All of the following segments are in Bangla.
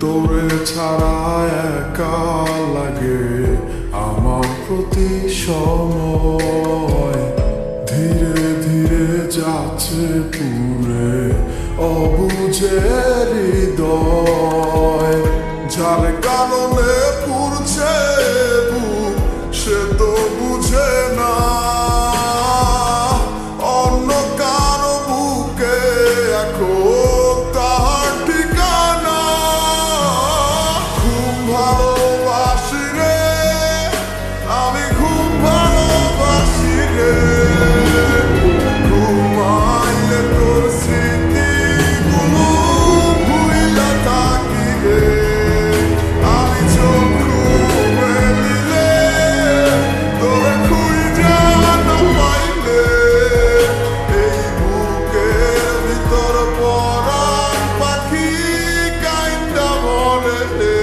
তোরে ছাড়া একা লাগে আমার প্রতি সময়। ধীরে ধীরে যাচ্ছে পুরে অবুঝে হৃদয়। যার কারণে পুরছে বুক সে তো বুঝে না অন্য কারো বুকে এখন তাহার ঠিকানা। খুব ভালোবাসি রে আমি, খুব ভালোবাসি রে। ঘুমাইলে তোর স্মৃতিগুলো ভুইলা থাকি রে। আমি চোখ খুলে দিলে তোরে খুঁজা না পাইলে এই বুকের ভিতর পরাণ পাখি কাইন্দা মরে রে।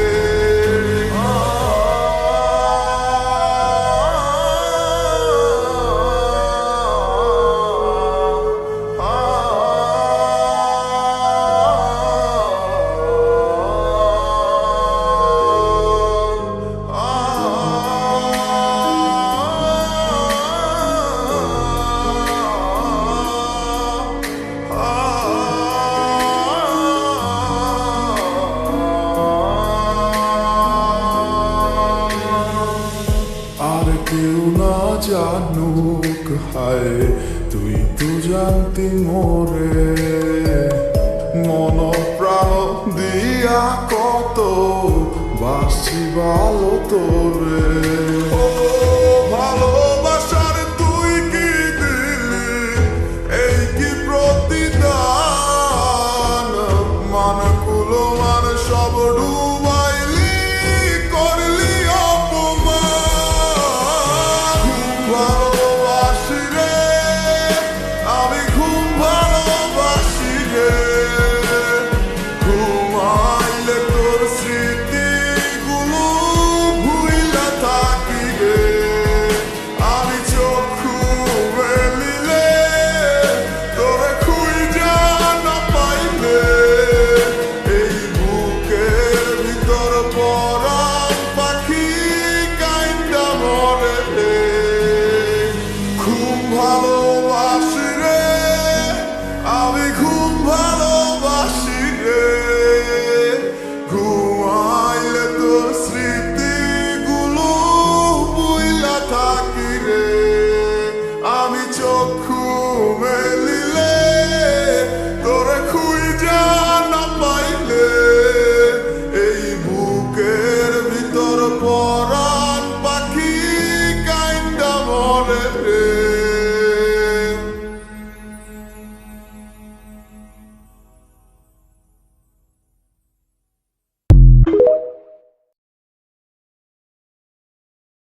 আর কেউ না জানুক হায় তুই তো জানতি মোরে। মন প্রাণ দিয়া কত বাসছি ভালো তোরে। ও ভালোবাসার তুই কি দিলি এই কি প্রতিদান। মান কুলো মান সব